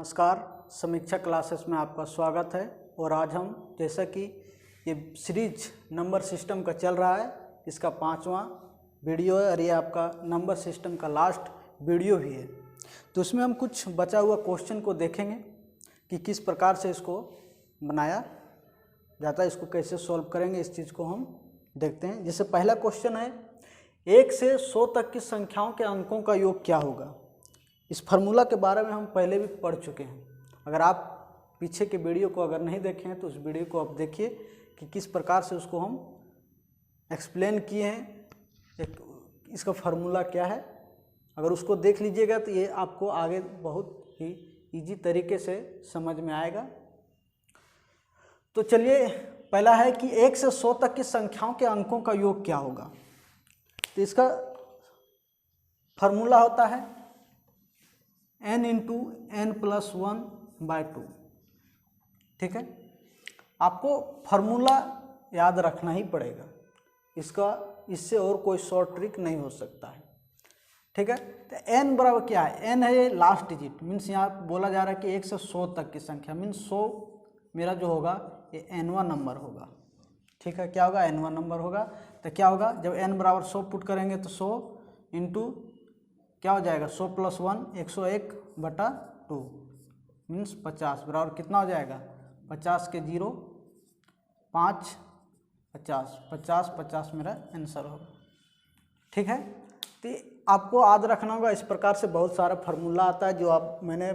नमस्कार, समीक्षा क्लासेस में आपका स्वागत है। और आज हम जैसा कि ये सीरीज नंबर सिस्टम का चल रहा है, इसका 5वां वीडियो है और ये आपका नंबर सिस्टम का लास्ट वीडियो भी है। तो इसमें हम कुछ बचा हुआ क्वेश्चन को देखेंगे कि किस प्रकार से इसको बनाया जाता है, इसको कैसे सॉल्व करेंगे, इस चीज़ को हम देखते हैं। जैसे पहला क्वेश्चन है, 1 से 100 तक की संख्याओं के अंकों का योग क्या होगा। इस फार्मूला के बारे में हम पहले भी पढ़ चुके हैं। अगर आप पीछे के वीडियो को अगर नहीं देखे हैं तो उस वीडियो को आप देखिए कि किस प्रकार से उसको हम एक्सप्लेन किए हैं, इसका फार्मूला क्या है। अगर उसको देख लीजिएगा तो ये आपको आगे बहुत ही इजी तरीके से समझ में आएगा। तो चलिए, पहला है कि 1 से 100 तक की संख्याओं के अंकों का योग क्या होगा। तो इसका फार्मूला होता है n इंटू n+1/2। ठीक है, आपको फार्मूला याद रखना ही पड़ेगा, इससे और कोई शॉर्ट ट्रिक नहीं हो सकता है। ठीक है, तो n बराबर क्या है, n है ये लास्ट डिजिट, मीन्स यहाँ बोला जा रहा है कि 1 से 100 तक की संख्या, मीन्स 100 मेरा जो होगा ये n वां नंबर होगा। ठीक है, क्या होगा, n वां नंबर होगा। तो क्या होगा, जब n बराबर 100 पुट करेंगे तो 100 इंटू क्या हो जाएगा, 100 + 1 101/2 मीन्स 50 बराबर कितना हो जाएगा, 50 के 0 5 50 50 50 मेरा आंसर होगा। ठीक है, तो आपको याद रखना होगा। इस प्रकार से बहुत सारा फार्मूला आता है जो मैंने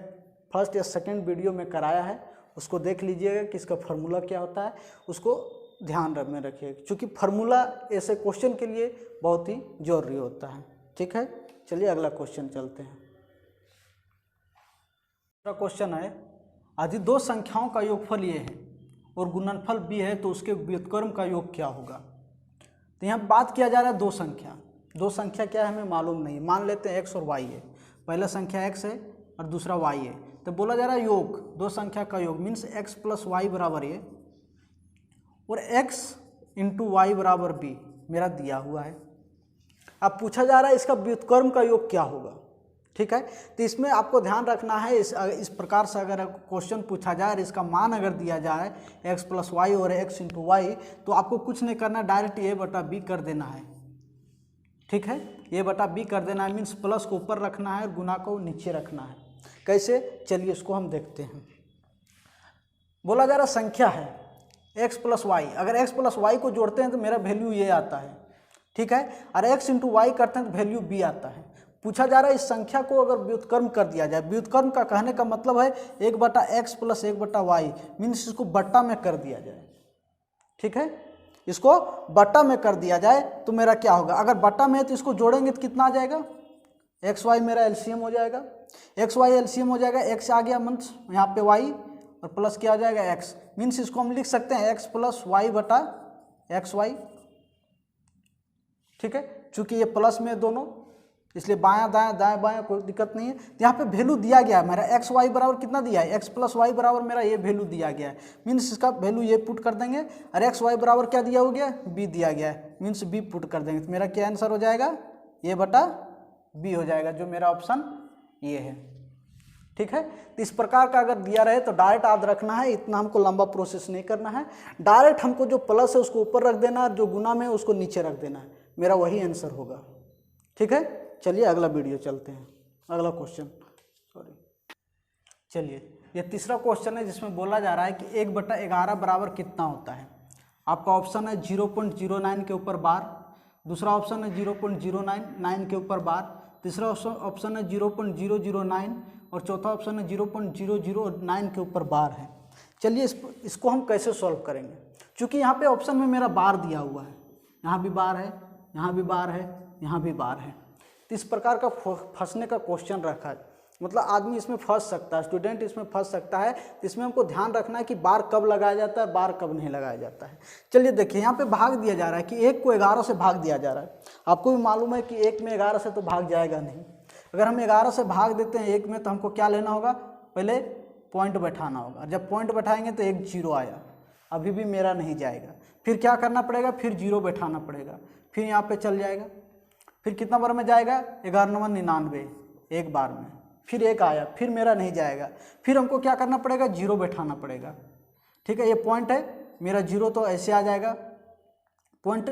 फर्स्ट या सेकंड वीडियो में कराया है, उसको देख लीजिएगा कि इसका फार्मूला क्या होता है, उसको ध्यान में रखिएगा, क्योंकि फार्मूला ऐसे क्वेश्चन के लिए बहुत ही जरूरी होता है। ठीक है, चलिए अगला क्वेश्चन चलते हैं। दूसरा क्वेश्चन है, यदि 2 संख्याओं का योगफल ये है और गुणनफल b है तो उसके व्युत्क्रम का योग क्या होगा। तो यहाँ बात किया जा रहा है दो संख्या क्या है हमें मालूम नहीं। मान लेते हैं x और y है, पहला संख्या x है और दूसरा y है। तो बोला जा रहा है योग, 2 संख्या का योग मीन्स x + y बराबर ये और x इंटू वाई बराबर b मेरा दिया हुआ है। अब पूछा जा रहा है इसका व्युत्क्रम का योग क्या होगा। ठीक है, तो इसमें आपको ध्यान रखना है, इस प्रकार से अगर क्वेश्चन पूछा जाए और इसका मान अगर दिया जाए x + y और x इंटू वाई, तो आपको कुछ नहीं करना, डायरेक्ट a/b कर देना है। ठीक है, a/b कर देना है, मीन्स प्लस को ऊपर रखना है और गुना को नीचे रखना है। कैसे, चलिए इसको हम देखते हैं। बोला जा रहा संख्या है x + y, अगर x + y को जोड़ते हैं तो मेरा वैल्यू ये आता है। ठीक है, और x इंटू वाई करते हैं तो वैल्यू b आता है। पूछा जा रहा है इस संख्या को अगर व्युत्क्रम कर दिया जाए, व्युत्क्रम का कहने का मतलब है 1/x + 1/y मीन्स इसको बट्टा में कर दिया जाए। ठीक है, इसको बट्टा में कर दिया जाए तो मेरा क्या होगा, अगर बट्टा में है तो इसको जोड़ेंगे तो कितना आ जाएगा, xy मेरा एलसीएम हो जाएगा, xy एलसीएम हो जाएगा, x आ गया मीन्स यहाँ पे y और प्लस क्या आ जाएगा x, मीन्स इसको हम लिख सकते हैं x + y/xy। ठीक है, चूंकि ये प्लस में दोनों, इसलिए बायां दायां दाएं बायां कोई दिक्कत नहीं है। तो यहाँ पे वैल्यू दिया गया है मेरा x y बराबर कितना दिया है, x + y बराबर मेरा ये वैल्यू दिया गया है, मीन्स इसका वैल्यू ये पुट कर देंगे और x y बराबर क्या दिया हो गया, b दिया गया है, मीन्स b पुट कर देंगे तो मेरा क्या आंसर हो जाएगा, a/b हो जाएगा, जो मेरा ऑप्शन ये है। ठीक है, तो इस प्रकार का अगर दिया रहे तो डायरेक्ट याद रखना है, इतना हमको लंबा प्रोसेस नहीं करना है। डायरेक्ट हमको जो प्लस है उसको ऊपर रख देना है, जो गुना में उसको नीचे रख देना है, मेरा वही आंसर होगा। ठीक है, चलिए अगला वीडियो चलते हैं, अगला क्वेश्चन। चलिए, ये तीसरा क्वेश्चन है जिसमें बोला जा रहा है कि 1/11 बराबर कितना होता है। आपका ऑप्शन है 0.09 के ऊपर बार, दूसरा ऑप्शन है 0.099 के ऊपर बार, तीसरा ऑप्शन है 0.009 और चौथा ऑप्शन है 0.009 के ऊपर बार है। चलिए इसको हम कैसे सॉल्व करेंगे, क्योंकि यहाँ पे ऑप्शन में मेरा बार दिया हुआ है, यहाँ भी बार है, यहाँ भी बार है, यहाँ भी बार है। तो इस प्रकार का फंसने का क्वेश्चन रखा है, मतलब आदमी इसमें फंस सकता है, स्टूडेंट इसमें फंस सकता है। तो इसमें हमको ध्यान रखना है कि बार कब लगाया जाता है, बार कब नहीं लगाया जाता है। चलिए देखिए, यहाँ पे भाग दिया जा रहा है कि 1 को 11 से भाग दिया जा रहा है। आपको भी मालूम है कि 1 में 11 से तो भाग जाएगा नहीं। अगर हम 11 से भाग देते हैं 1 में तो हमको क्या लेना होगा, पहले पॉइंट बैठाना होगा। जब पॉइंट बैठाएंगे तो 1 0 आया, अभी भी मेरा नहीं जाएगा, फिर क्या करना पड़ेगा, फिर 0 बैठाना पड़ेगा, फिर यहाँ पे चल जाएगा, फिर कितना बार में जाएगा, 11×9 99, एक बार में, फिर 1 आया, फिर मेरा नहीं जाएगा, फिर हमको क्या करना पड़ेगा, 0 बैठाना पड़ेगा। ठीक है, ये पॉइंट है मेरा 0, तो ऐसे आ जाएगा, पॉइंट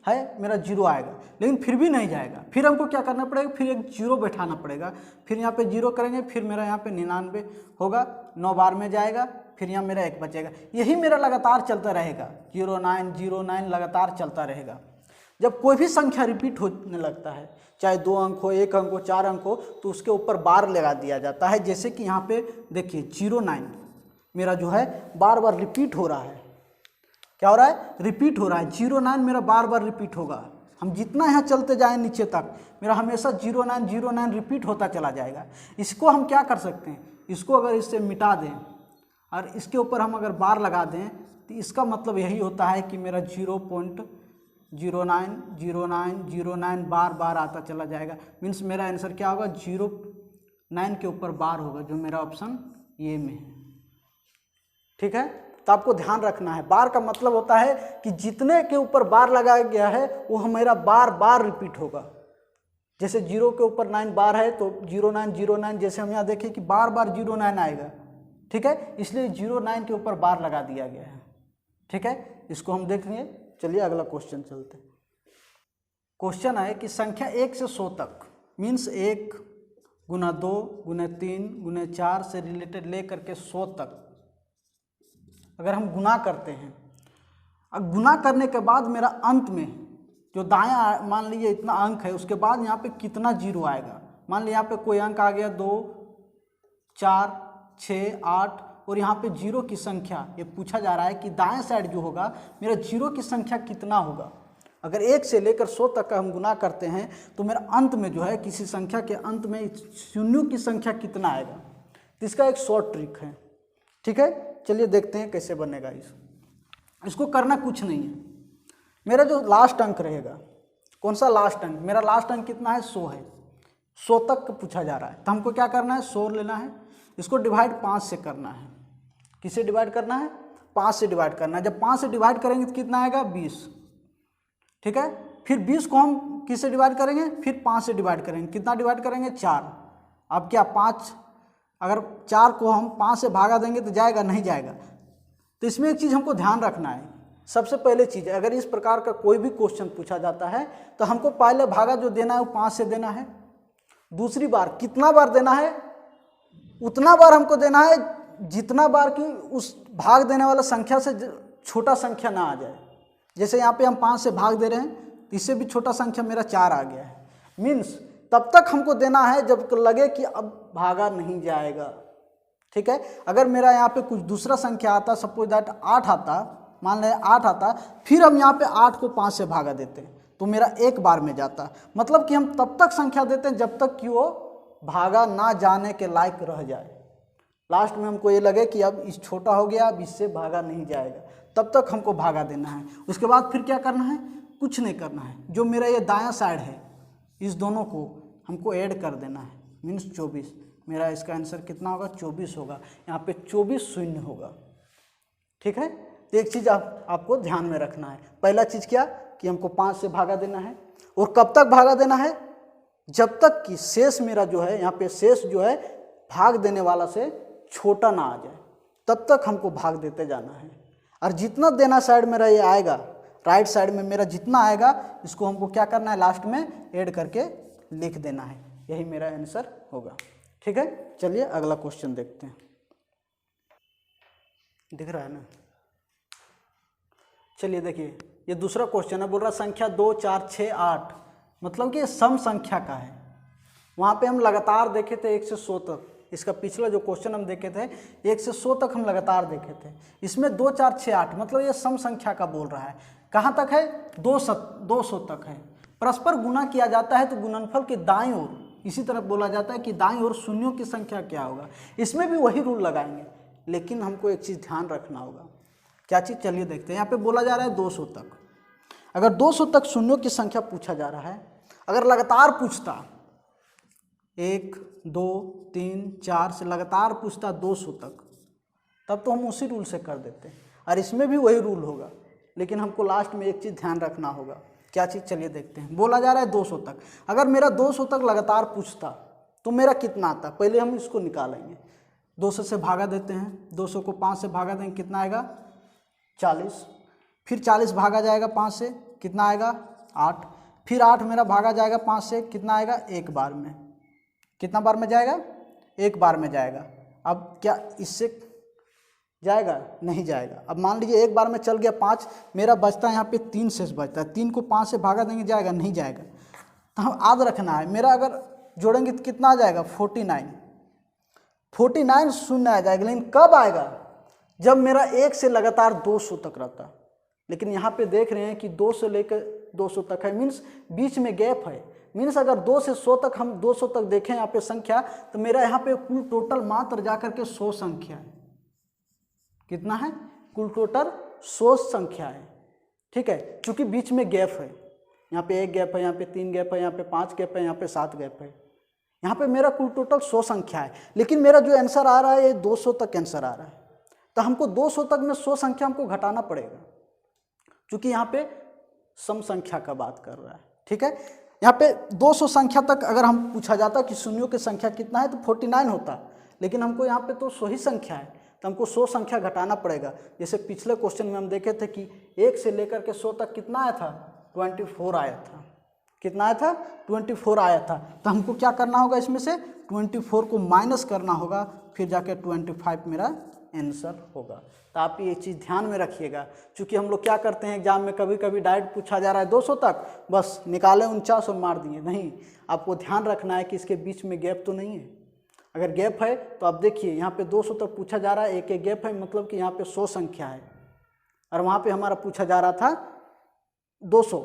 है मेरा 0 आएगा, लेकिन फिर भी नहीं जाएगा, फिर हमको क्या करना पड़ेगा, फिर एक 0 बैठाना पड़ेगा, फिर यहाँ पे 0 करेंगे, फिर मेरा यहाँ पे 99 होगा, 9 बार में जाएगा, फिर यहाँ मेरा 1 बचेगा। यही मेरा लगातार चलता रहेगा, 0909 लगातार चलता रहेगा। जब कोई भी संख्या रिपीट होने लगता है, चाहे 2 अंक हो, 1 अंक हो, 4 अंक हो, तो उसके ऊपर बार लगा दिया जाता है। जैसे कि यहाँ पे देखिए 09 मेरा जो है बार बार रिपीट हो रहा है। क्या हो रहा है, रिपीट हो रहा है। 09 मेरा बार बार रिपीट होगा। हम जितना यहाँ चलते जाएं नीचे तक, मेरा हमेशा 09 रिपीट होता चला जाएगा। इसको हम क्या कर सकते हैं, इसको अगर इससे मिटा दें और इसके ऊपर हम अगर बार लगा दें, तो इसका मतलब यही होता है कि मेरा 0.090909 बार बार आता चला जाएगा। मीन्स मेरा आंसर क्या होगा, 09 के ऊपर बार होगा, जो मेरा ऑप्शन ये में है। ठीक है, तो आपको ध्यान रखना है, बार का मतलब होता है कि जितने के ऊपर बार लगाया गया है वो हमारा बार बार रिपीट होगा। जैसे 0 के ऊपर 9 बार है, तो 0909, जैसे हम यहाँ देखें कि बार बार 09 आएगा। ठीक है, इसलिए 09 के ऊपर बार लगा दिया गया है। ठीक है, इसको हम देखेंगे। चलिए अगला क्वेश्चन चलते हैं। क्वेश्चन है कि संख्या 1 से 100 तक, मीन्स 1 गुना 2 गुना 3 गुना 4 से रिलेटेड लेकर के 100 तक अगर हम गुना करते हैं, अब गुना करने के बाद मेरा अंत में जो दायां, मान लीजिए इतना अंक है, उसके बाद यहाँ पे कितना 0 आएगा। मान लीजिए यहाँ पे कोई अंक आ गया 2 4 6 8 और यहाँ पे 0 की संख्या, ये पूछा जा रहा है कि दाएं साइड जो होगा मेरा 0 की संख्या कितना होगा। अगर 1 से लेकर 100 तक का हम गुना करते हैं तो मेरा अंत में जो है, किसी संख्या के अंत में शून्यों की संख्या कितना आएगा। तो इसका एक शॉर्ट ट्रिक है। ठीक है, चलिए देखते हैं कैसे बनेगा। इसको करना कुछ नहीं है। मेरा जो लास्ट अंक रहेगा, कौन सा लास्ट अंक, मेरा लास्ट अंक कितना है, 100 है। 100 तक पूछा जा रहा है, तो हमको क्या करना है, 100 लेना है, इसको डिवाइड 5 से करना है। किससे डिवाइड करना है, 5 से डिवाइड करना है। जब 5 से डिवाइड करेंगे तो कितना आएगा, 20। ठीक है, फिर 20 को हम किससे डिवाइड करेंगे, फिर 5 से डिवाइड करेंगे। कितना डिवाइड करेंगे, 4। अब क्या 5, अगर 4 को हम 5 से भागा देंगे तो जाएगा, नहीं जाएगा। तो इसमें एक चीज़ हमको ध्यान रखना है। सबसे पहले चीज़, अगर इस प्रकार का कोई भी क्वेश्चन पूछा जाता है तो हमको पहले भागा जो देना है वो 5 से देना है। दूसरी बार कितना बार देना है, उतना बार हमको देना है जितना बार कि उस भाग देने वाला संख्या से छोटा संख्या ना आ जाए। जैसे यहाँ पे हम 5 से भाग दे रहे हैं, तो इससे भी छोटा संख्या मेरा 4 आ गया है। मीन्स तब तक हमको देना है जब लगे कि अब भागा नहीं जाएगा। ठीक है, अगर मेरा यहाँ पे कुछ दूसरा संख्या आता, सपोज दैट 8 आता, मान लें 8 आता, फिर हम यहाँ पे 8 को 5 से भागा देते हैं तो मेरा 1 बार में जाता। मतलब कि हम तब तक संख्या देते हैं जब तक कि वो भागा ना जाने के लायक रह जाए। लास्ट में हमको ये लगे कि अब इस छोटा हो गया, अब इससे भागा नहीं जाएगा, तब तक हमको भागा देना है। उसके बाद फिर क्या करना है, कुछ नहीं करना है। जो मेरा ये दायां साइड है, इस दोनों को हमको ऐड कर देना है, मीन्स 24। मेरा इसका आंसर कितना होगा, 24 होगा। यहाँ पे 24 शून्य होगा। ठीक है, तो एक चीज़ आपको ध्यान में रखना है। पहला चीज़ क्या कि हमको 5 से भागा देना है, और कब तक भागा देना है, जब तक कि शेष मेरा जो है, यहाँ पे शेष जो है भाग देने वाला से छोटा ना आ जाए, तब तक हमको भाग देते जाना है। और जितना देना साइड मेरा ये आएगा, राइट साइड में मेरा जितना आएगा, इसको हमको क्या करना है, लास्ट में ऐड करके लिख देना है। यही मेरा आंसर होगा। ठीक है, चलिए अगला क्वेश्चन देखते हैं। दिख रहा है ना, चलिए देखिए, ये दूसरा क्वेश्चन है। बोल रहा संख्या 2 4 6 8, मतलब कि ये सम संख्या का है। वहाँ पे हम लगातार देखे थे 1 से 100 तक। इसका पिछला जो क्वेश्चन हम देखे थे 1 से 100 तक हम लगातार देखे थे। इसमें 2 4 6 8, मतलब ये सम संख्या का बोल रहा है। कहाँ तक है, 200 तक है। परस्पर गुना किया जाता है तो गुणनफल के दाईं ओर, इसी तरह बोला जाता है कि दाईं ओर शून्यों की संख्या क्या होगा। इसमें भी वही रूल लगाएंगे, लेकिन हमको एक चीज़ ध्यान रखना होगा। क्या चीज़, चलिए देखते हैं। यहाँ पे बोला जा रहा है 200 तक। अगर 200 तक शून्यों की संख्या पूछा जा रहा है, अगर लगातार पूछता 1 2 3 4 से लगातार पूछता 200 तक, तब तो हम उसी रूल से कर देते हैं, और इसमें भी वही रूल होगा। लेकिन हमको लास्ट में एक चीज़ ध्यान रखना होगा। क्या चीज़, चलिए देखते हैं। बोला जा रहा है 200 तक। अगर मेरा 200 तक लगातार पूछता तो मेरा कितना आता है, पहले हम इसको निकालेंगे। 200 से भागा देते हैं, 200 को 5 से भागा देंगे, कितना आएगा 40। फिर 40 भागा जाएगा 5 से, कितना आएगा 8। फिर 8 मेरा भागा जाएगा 5 से, कितना आएगा एक बार में। कितना बार में जाएगा, एक बार में जाएगा। अब क्या इससे जाएगा, नहीं जाएगा। अब मान लीजिए एक बार में चल गया 5, मेरा बचता है यहाँ पे 3 शेष बचता है। 3 को 5 से भागा देंगे, जाएगा, नहीं जाएगा। तो हम याद रखना है, मेरा अगर जोड़ेंगे तो कितना आ जाएगा 49 शून्य आ जाएगा। लेकिन कब आएगा, जब मेरा 1 से लगातार 200 तक रहता। लेकिन यहाँ पे देख रहे हैं कि 2 से लेकर 200 तक है, मीन्स बीच में गैप है। मीन्स अगर 2 से 100 तक हम 200 तक देखें यहाँ पे संख्या, तो मेरा यहाँ पे कुल टोटल मात्र जाकर के 100 संख्या है। कितना है, कुल टोटल 100 संख्या है। ठीक है, क्योंकि बीच में गैप है, यहाँ पे 1 गैप है, यहाँ पे 3 गैप है, यहाँ पे 5 गैप है, यहाँ पे 7 गैप है। यहाँ पे मेरा कुल टोटल 100 संख्या है। लेकिन मेरा जो आंसर आ रहा है ये 200 तक आंसर आ रहा है। तो हमको 200 तक में 100 संख्या हमको घटाना पड़ेगा, क्योंकि यहाँ पे सम संख्या का बात कर रहा है। ठीक है, यहाँ पे 200 संख्या तक अगर हम पूछा जाता कि शून्यों की संख्या कितना है तो 49 होता। लेकिन हमको यहाँ पे तो 100 ही संख्या है, तो हमको 100 संख्या घटाना पड़ेगा। जैसे पिछले क्वेश्चन में हम देखे थे कि 1 से लेकर के 100 तक कितना आया था, 24 आया था। कितना आया था, 24 आया था। तो हमको क्या करना होगा, इसमें से 24 को माइनस करना होगा, फिर जाके 25 मेरा आंसर होगा। तो आप ये चीज़ ध्यान में रखिएगा, क्योंकि हम लोग क्या करते हैं एग्जाम में, कभी कभी डायरेक्ट पूछा जा रहा है 200 तक, बस निकाले 49 और मार दिए। नहीं, आपको ध्यान रखना है कि इसके बीच में गैप तो नहीं है। अगर गैप है तो आप देखिए यहाँ पे 200 तक पूछा जा रहा है, एक गैप है, मतलब कि यहाँ पे 100 संख्या है, और वहाँ पे हमारा पूछा जा रहा था 200,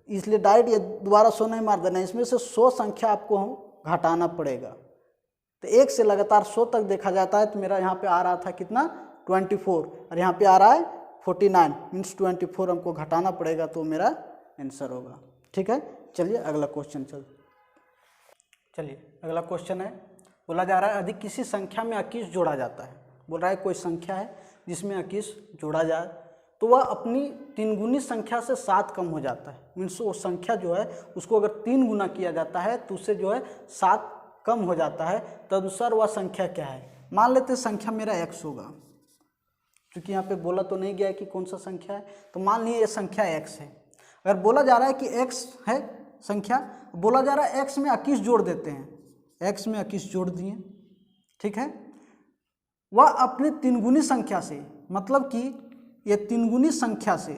इसलिए डायरेक्ट ये दोबारा 100 नहीं मार देना। इसमें से 100 संख्या आपको घटाना पड़ेगा। तो 1 से लगातार 100 तक देखा जाता है। तो मेरा यहाँ पे आ रहा था कितना 24, और यहाँ पे आ रहा है 49, मीन्स 24 हमको घटाना पड़ेगा, तो मेरा आंसर होगा। ठीक है, चलिए अगला क्वेश्चन चलिए अगला क्वेश्चन है, बोला जा रहा है अधिक किसी संख्या में 21 जोड़ा जाता है। बोल रहा है कोई संख्या है जिसमें 21 जोड़ा जाए तो वह अपनी 3 गुनी संख्या से 7 कम हो जाता है। मीन्स वो संख्या जो है उसको अगर 3 गुना किया जाता है तो उससे जो है 7 कम हो जाता है। तदनुसार वह संख्या क्या है। मान लेते हैं संख्या मेरा x होगा, क्योंकि यहाँ पे बोला तो नहीं गया है कि कौन सा संख्या है, तो मान लीजिए ये संख्या x है। अगर बोला जा रहा है कि x है संख्या, बोला जा रहा है x में 21 जोड़ देते हैं, x में 21 जोड़ दिए। ठीक है, वह अपनी 3 गुनी संख्या से, मतलब कि ये 3 गुनी संख्या से,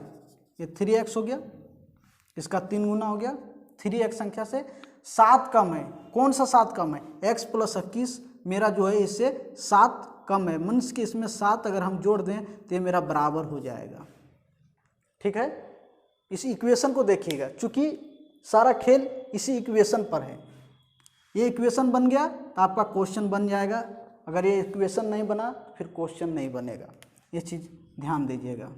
ये 3x हो गया, इसका 3 गुना हो गया, 3x संख्या से 7 कम है। कौन सा 7 कम है, x + 21 मेरा जो है इससे 7 कम है। मीन्स कि इसमें 7 अगर हम जोड़ दें तो ये मेरा बराबर हो जाएगा। ठीक है, इस इक्वेशन को देखिएगा, चूँकि सारा खेल इसी इक्वेशन पर है। ये इक्वेशन बन गया तो आपका क्वेश्चन बन जाएगा, अगर ये इक्वेशन नहीं बना फिर क्वेश्चन नहीं बनेगा। ये चीज़ ध्यान दीजिएगा।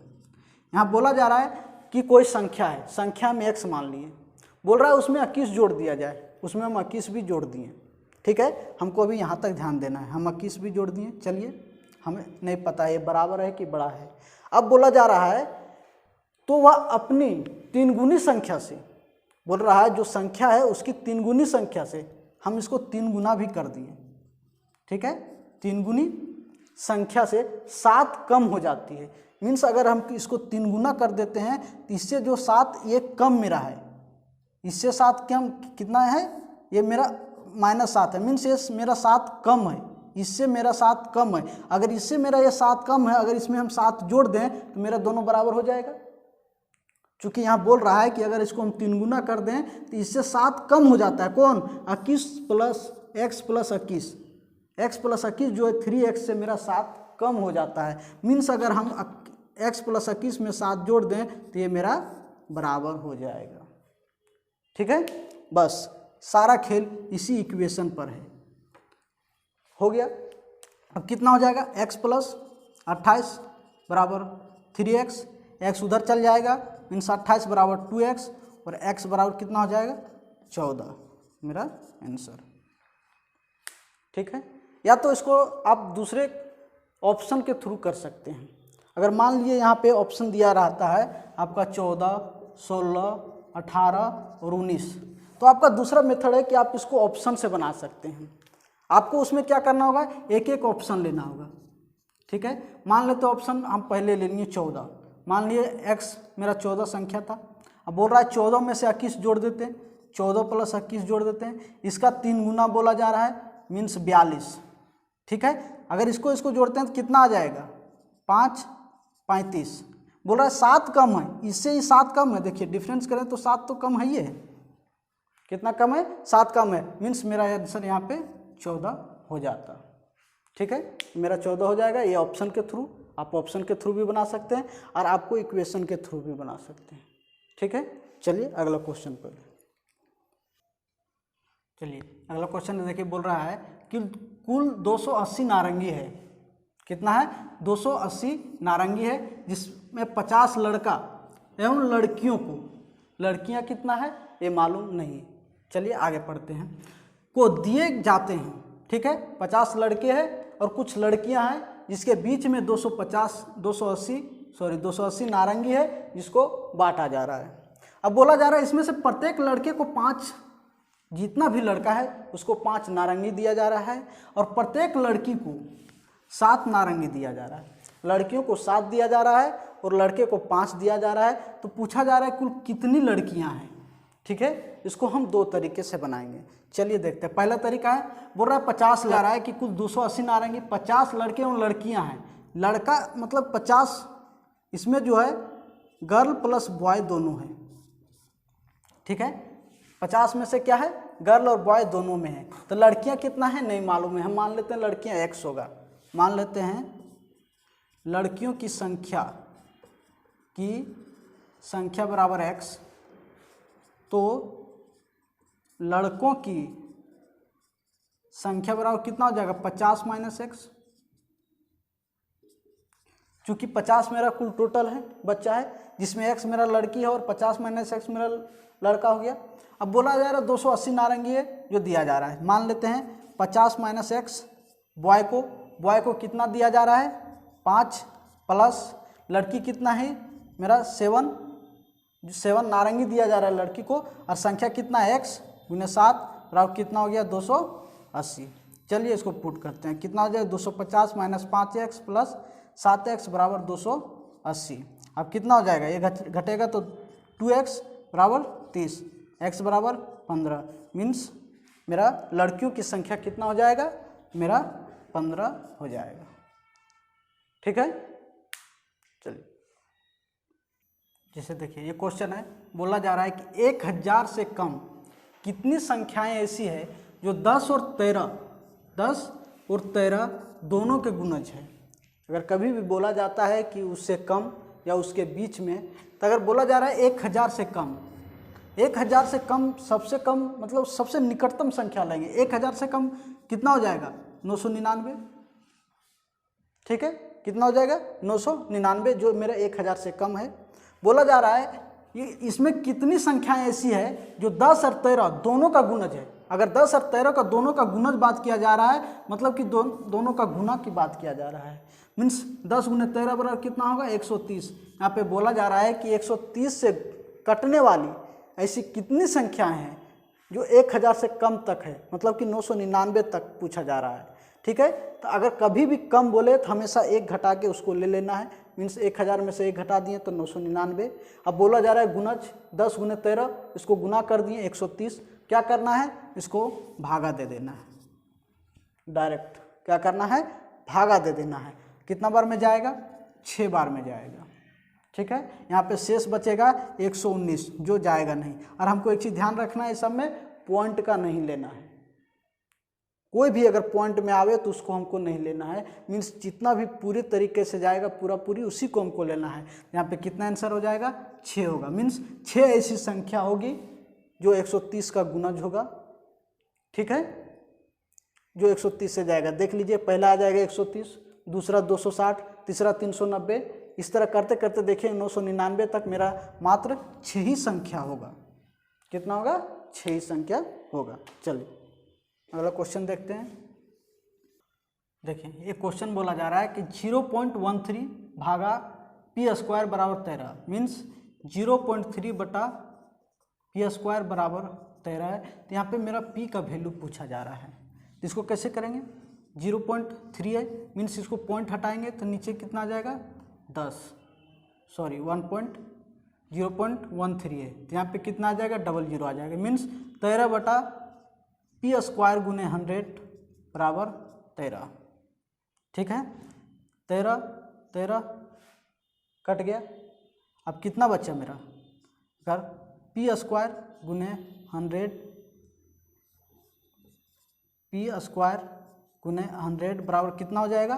यहाँ बोला जा रहा है कि कोई संख्या है, संख्या में x मान लिए, बोल रहा है उसमें 21 जोड़ दिया जाए, उसमें हम 21 भी जोड़ दिए। ठीक है, हमको अभी यहाँ तक ध्यान देना है, हम 21 भी जोड़ दिए। चलिए, हमें नहीं पता है ये बराबर है कि बड़ा है। अब बोला जा रहा है तो वह अपनी 3 गुनी संख्या से, बोल रहा है जो संख्या है उसकी 3 गुनी संख्या से हम इसको 3 गुना भी कर दिए। ठीक है, 3 गुनी संख्या से 7 कम हो जाती है। मीन्स अगर हम इसको 3 गुना कर देते हैं तो इससे जो 7 ये कम मेरा है, इससे 7 कम कितना है, ये मेरा -7 है। मीन्स ये मेरा 7 कम है, इससे मेरा 7 कम है। अगर इससे मेरा ये 7 कम है, अगर इसमें हम 7 जोड़ दें तो मेरा दोनों बराबर हो जाएगा। चूँकि यहाँ बोल रहा है कि अगर इसको हम 3 गुना कर दें तो इससे 7 कम हो जाता है। कौन, 21 + x + 21, x + 21 जो है 3x से मेरा 7 कम हो जाता है। मीन्स अगर हम x + 21 में 7 जोड़ दें तो ये मेरा बराबर हो जाएगा। ठीक है, बस सारा खेल इसी इक्वेशन पर है। हो गया। अब कितना हो जाएगा, x + 28 बराबर 3x, x उधर चल जाएगा, मीन्स 28 बराबर 2x, और x बराबर कितना हो जाएगा 14, मेरा आंसर। ठीक है, या तो इसको आप दूसरे ऑप्शन के थ्रू कर सकते हैं। अगर मान लीजिए यहाँ पे ऑप्शन दिया रहता है आपका 14, 16, 18 और 19, तो आपका दूसरा मेथड है कि आप इसको ऑप्शन से बना सकते हैं। आपको उसमें क्या करना होगा, एक एक ऑप्शन लेना होगा। ठीक है, मान लेते ऑप्शन हम पहले ले लिए 14। मान लिए x मेरा 14 संख्या था। अब बोल रहा है 14 में से 21 जोड़ देते हैं, 14 + 21 जोड़ देते हैं। इसका 3 गुना बोला जा रहा है, मीन्स 42। ठीक है, अगर इसको जोड़ते हैं तो कितना आ जाएगा, 5 35। बोल रहा है 7 कम है, इससे ही 7 कम है। देखिए डिफरेंस करें तो 7 तो कम है, ही है। कितना कम है, 7 कम है, मीन्स मेरा आंसर यहाँ पे 14 हो जाता। ठीक है, मेरा 14 हो जाएगा। ये ऑप्शन के थ्रू, आप ऑप्शन के थ्रू भी बना सकते हैं और आपको इक्वेशन के थ्रू भी बना सकते हैं। ठीक है, चलिए अगला क्वेश्चन पर। चलिए अगला क्वेश्चन देखिए, बोल रहा है कि कुल 280 नारंगी है। कितना है, 280 नारंगी है, जिसमें 50 लड़का एवं लड़कियों को, लड़कियां कितना है ये मालूम नहीं। चलिए आगे पढ़ते हैं। को दिए जाते हैं। ठीक है, 50 लड़के हैं और कुछ लड़कियां हैं, जिसके बीच में 280 नारंगी है, जिसको बांटा जा रहा है। अब बोला जा रहा है इसमें से प्रत्येक लड़के को 5, जितना भी लड़का है उसको 5 नारंगी दिया जा रहा है, और प्रत्येक लड़की को 7 नारंगी दिया जा रहा है। लड़कियों को 7 दिया जा रहा है और लड़के को 5 दिया जा रहा है। तो पूछा जा रहा है कुल कितनी लड़कियां हैं। ठीक है, इसको हम 2 तरीके से बनाएंगे। चलिए देखते हैं। पहला तरीका है, बोल रहा है 50 ला रहा है कि कुल 280 नारंगी, 50 लड़के और लड़कियां हैं। लड़का मतलब 50, इसमें जो है गर्ल प्लस बॉय दोनों है। ठीक है, 50 में से क्या है, गर्ल और बॉय दोनों में है। तो लड़कियां कितना है नहीं मालूम है, हम मान लेते हैं लड़कियां x होगा। मान लेते हैं लड़कियों की संख्या बराबर x, तो लड़कों की संख्या बराबर कितना हो जाएगा, 50 - x। चूंकि 50 मेरा कुल टोटल है, बच्चा है, जिसमें x मेरा लड़की है और 50 - x मेरा लड़का हो गया। अब बोला जा रहा है 280 नारंगी है जो दिया जा रहा है। मान लेते हैं 50 - x, बॉय को कितना दिया जा रहा है, 5, प्लस लड़की कितना है मेरा 7 नारंगी दिया जा रहा है लड़की को, और संख्या कितना है x × 7 बराबर कितना हो गया 280। चलिए इसको पुट करते हैं, कितना हो जाए 250 - 5x प्लस 7x बराबर 280। अब कितना हो जाएगा, ये घटेगा तो 2x बराबर 30, x बराबर 15, मीन्स मेरा लड़कियों की संख्या कितना हो जाएगा, मेरा 15 हो जाएगा। ठीक है, चलिए जैसे देखिए ये क्वेश्चन है, बोला जा रहा है कि 1000 से कम कितनी संख्याएं ऐसी है जो 10 और 13 दोनों के गुणज है। अगर कभी भी बोला जाता है कि उससे कम या उसके बीच में, तो अगर बोला जा रहा है 1000 से कम, 1000 से कम, सबसे कम मतलब सबसे निकटतम संख्या लेंगे। 1000 से कम कितना हो जाएगा 999। ठीक है, कितना हो जाएगा 999, जो मेरा 1000 से कम है। बोला जा रहा है ये इसमें कितनी संख्याएं ऐसी है जो 10 और 13 दोनों का गुणज है। अगर 10 और 13 का दोनों का गुणज बात किया जा रहा है, मतलब कि दोनों का गुना की बात किया जा रहा है, मीन्स 10 × 13 बराबर कितना होगा 130। यहाँ पे बोला जा रहा है कि 130 से कटने वाली ऐसी कितनी संख्याएं हैं जो 1000 से कम तक है, मतलब कि 999 तक पूछा जा रहा है। ठीक है, तो अगर कभी भी कम बोले तो हमेशा 1 घटा के उसको ले लेना है, मीन्स 1000 में से 1 घटा दिए तो 999। अब बोला जा रहा है गुणज 10 × 13, इसको गुना कर दिए 130। क्या करना है, इसको भागा दे देना है, डायरेक्ट क्या करना है, भागा दे देना है। कितना बार में जाएगा, 6 बार में जाएगा। ठीक है, यहाँ पे शेष बचेगा 119, जो जाएगा नहीं। और हमको एक चीज़ ध्यान रखना है, इस सब में पॉइंट का नहीं लेना है। कोई भी अगर पॉइंट में आवे तो उसको हमको नहीं लेना है, मीन्स जितना भी पूरी तरीके से जाएगा पूरी उसी को हमको लेना है। यहाँ पे कितना आंसर हो जाएगा, 6 होगा। मीन्स 6 ऐसी संख्या होगी जो 130 का गुणज होगा। ठीक है, जो 130 से जाएगा। देख लीजिए, पहला आ जाएगा 130, दूसरा 260, तीसरा 390, इस तरह करते करते देखिए 999 तक मेरा मात्र 6 ही संख्या होगा। कितना होगा, 6 ही संख्या होगा। चलिए अगला क्वेश्चन देखते हैं। देखिए ये क्वेश्चन बोला जा रहा है कि 0.13 भागा p² बराबर 13, मीन्स 0.3 बटा p² बराबर 13 है। तो यहाँ पे मेरा p का वैल्यू पूछा जा रहा है। तो इसको कैसे करेंगे, 0.3 है मीन्स इसको पॉइंट हटाएंगे तो नीचे कितना आ जाएगा 0.13 है, तो यहाँ पे कितना आ जाएगा 00 आ जाएगा, मीन्स 13/p² गुने 100 बराबर 13। ठीक है, 13 कट गया। अब कितना बचा मेरा, अगर p² गुने 100 p² गुने 100 बराबर कितना हो जाएगा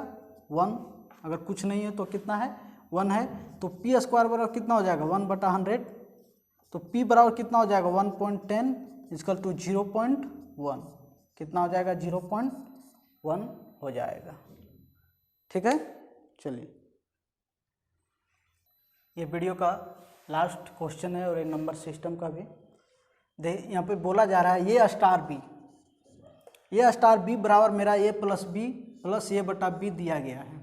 1। अगर कुछ नहीं है तो कितना है 1 है, तो p² बराबर कितना हो जाएगा 1/100, तो p बराबर कितना हो जाएगा 1.10 इक्वल टू 0.1, कितना हो जाएगा 0.1 हो जाएगा। ठीक है, चलिए ये वीडियो का लास्ट क्वेश्चन है और ये नंबर सिस्टम का भी यहाँ पे बोला जा रहा है ये स्टार बी बराबर मेरा a + b + a/b दिया गया है।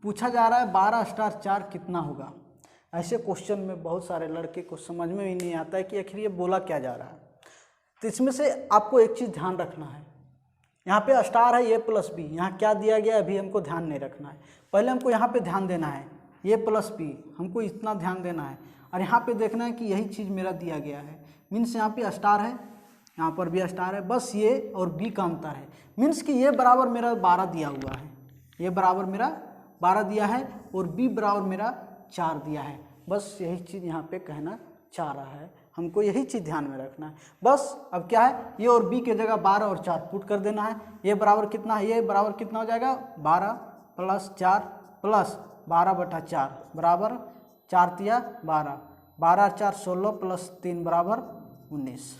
पूछा जा रहा है 12*4 कितना होगा। ऐसे क्वेश्चन में बहुत सारे लड़के को समझ में ही नहीं आता है कि आखिर ये बोला क्या जा रहा है। तो इसमें से आपको एक चीज़ ध्यान रखना है, यहाँ पे स्टार है a + b, यहाँ क्या दिया गया अभी हमको ध्यान नहीं रखना है, पहले हमको यहाँ पे ध्यान देना है a + b, हमको इतना ध्यान देना है और यहाँ पे देखना है कि यही चीज़ मेरा दिया गया है, मीन्स यहाँ पे स्टार है, यहाँ पर भी स्टार है, बस ये और b का अंतर है, मीन्स कि ये बराबर मेरा 12 दिया हुआ है, ये बराबर मेरा 12 दिया है और b बराबर मेरा 4 दिया है। बस यही चीज़ यहाँ पे कहना चाह रहा है, हमको यही चीज़ ध्यान में रखना है बस। अब क्या है, ये और b के जगह 12 और 4 पुट कर देना है, ये बराबर कितना है, ये बराबर कितना हो जाएगा 12 + 4 + 12/4 बराबर 4 × 12, 12 × 4 16 + 3 बराबर 19,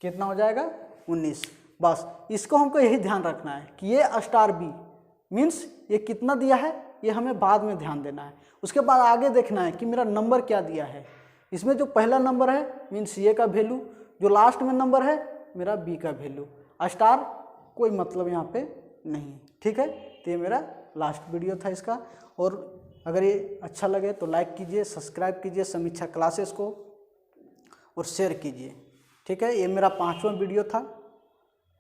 कितना हो जाएगा 19। बस इसको हमको यही ध्यान रखना है कि ये स्टार बी मीन्स ये कितना दिया है, ये हमें बाद में ध्यान देना है। उसके बाद आगे देखना है कि मेरा नंबर क्या दिया है, इसमें जो पहला नंबर है मीन्स ए का वैल्यू, जो लास्ट में नंबर है मेरा बी का वैल्यू, स्टार कोई मतलब यहाँ पे नहीं। ठीक है, तो ये मेरा लास्ट वीडियो था इसका, और अगर ये अच्छा लगे तो लाइक कीजिए, सब्सक्राइब कीजिए समीक्षा क्लासेस को और शेयर कीजिए। ठीक है, ये मेरा 5वां वीडियो था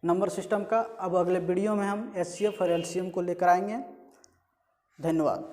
नंबर सिस्टम का। अब अगले वीडियो में हम HCF और LCM को लेकर आएंगे। धन्यवाद।